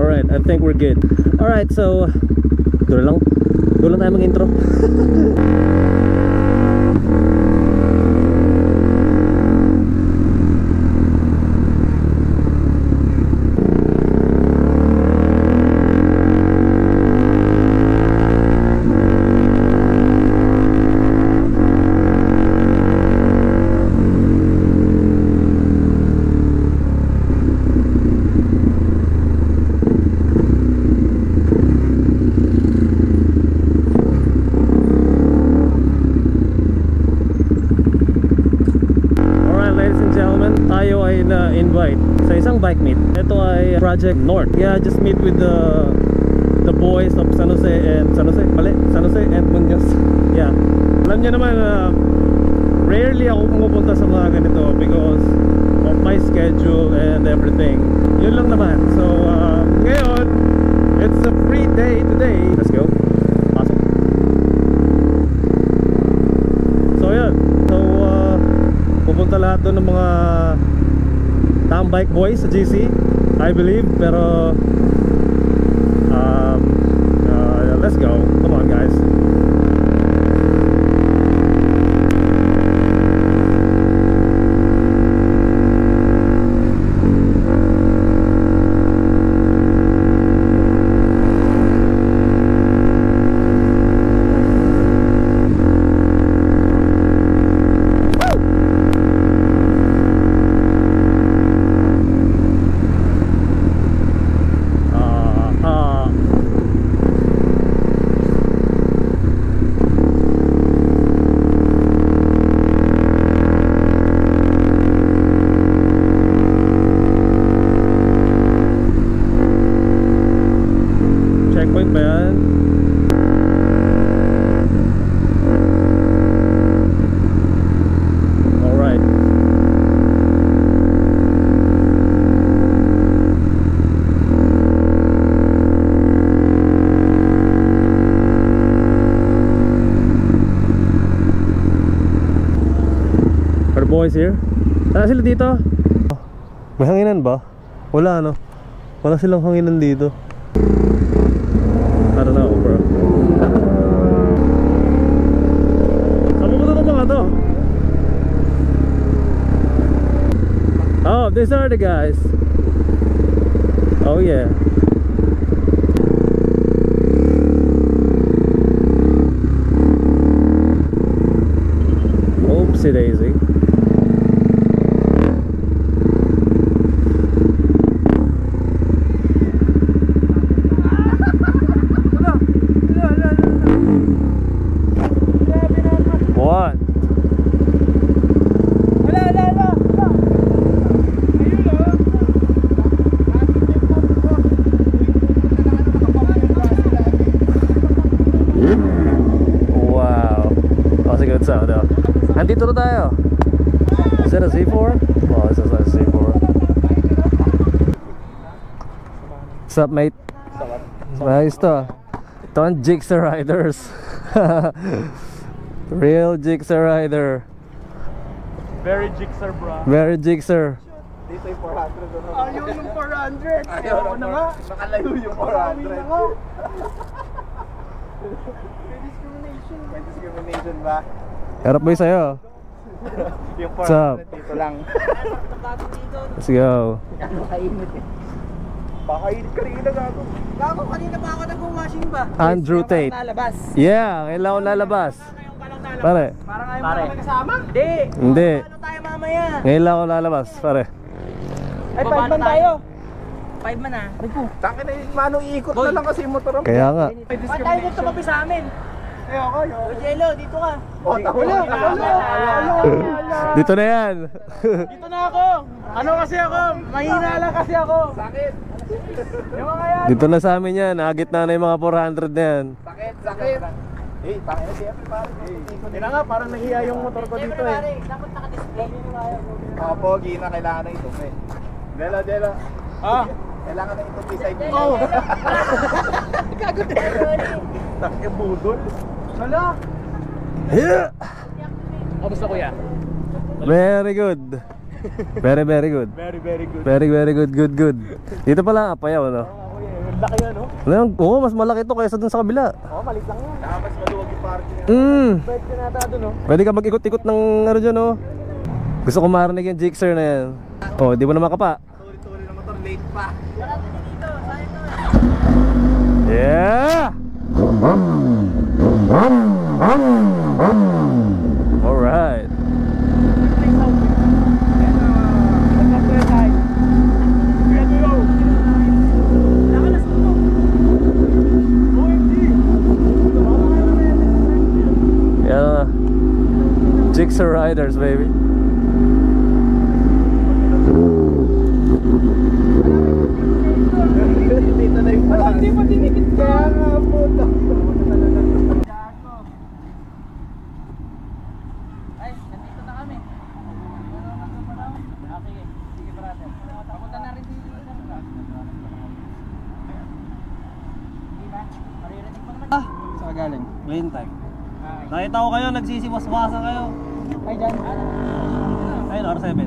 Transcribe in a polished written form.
Alright, I think we're good. Alright, so doon lang tayo mag-intro. Tayo ay na-invite sa isang bike meet. Ito ay Project North. Yeah, just meet with the boys of San Jose and Muñoz. Yeah. Alam niyo naman rarely ako pumupunta sa mga ganito because of my schedule and everything. Yun lang naman. So ngayon, it's a free day today. Let's go. Pasok. So yun. So pupunta lahat doon ng mga bike boys sa GC, I believe. Pero let's go. Come on guys. Checkpoint ba yan? Alright. Are the boys here? Saan sila dito? May hanginan ba? Wala no? Wala silang hanginan dito. I don't know, bro. Saan pupunta itong mga to? Oh, these are the guys. Oh yeah. Oopsie daisy. Andito na tayo. Is that a Z4? Oh, this is a Z4. What's up, mate? Nice to. Ito ang Jigsaw Riders. Real Jigsaw Rider. Very Jigsaw, bro. Very Jigsaw. Dito yung 400. Ayaw yung 400. Ayaw na nga. Nakalayo yung 400. May discrimination ba? Harap boy sa'yo. Yung 400 dito lang. Let's go. Kainit eh. Pakainit kanina gago. Gago, kanina pa ako nag-washing ba? Andrew Tate. Yeah, kailangan ko lalabas. Pare. Parang ayaw mo kami kasama? Hindi. Ano tayo mamaya? Ngayon lang ako lalabas, pare. Ay, 5 man tayo. 5 man ah. Takin na yung mano, iikot na lang kasi yung motor. Kaya nga. Ba't tayo dito mapi sa amin? Ayoko. Jello, dito ka. Wala. Dito na yan. Dito na ako. Ano kasi ako? Mahina lang kasi ako. Sakit. Yung mga yan. Dito na sa amin yan. Agit na yung mga 400 na yan. Sakit. Eh, takin na siyempre parang. Hindi na nga, parang nahiya yung motor ko dito eh. Dapat naka-display. Mga pogi na kailangan na itupi. Jello. Kailangan na itupi side mo. Oo. Gago na. Takya budol. Wala. Yeah. Kamusta kuya? Very good. Very good. Very good. Very good. Good. Dito pala ang Apayaw, no? Laki yan, no? Ano yan? Oo, mas malaki to kaysa dun sa kabila. Oo, malit lang yan. Saka mas maluwag yung parking. Pwede ka nata doon, no? Pwede ka mag-ikot-ikot ng ano dyan, oh. Gusto ko marinig yung Gixxer na yan. Oh, di mo na makapa. Tuloy-tuloy na motor, late pa. Yeah! Alright. Yeah. Gixxer Riders, baby. Dito na yung parang. Hindi pa tinikit ka. Kaya nga puta. Ay, nandito na kami. Sige, sige brother. Papunta na rin dito. Hindi ba? Maririnig pa naman. Saan galing? Clean time. Nakita ko kayo, nagsisiwas-wasan kayo. Ay, dyan. Ayun, R7.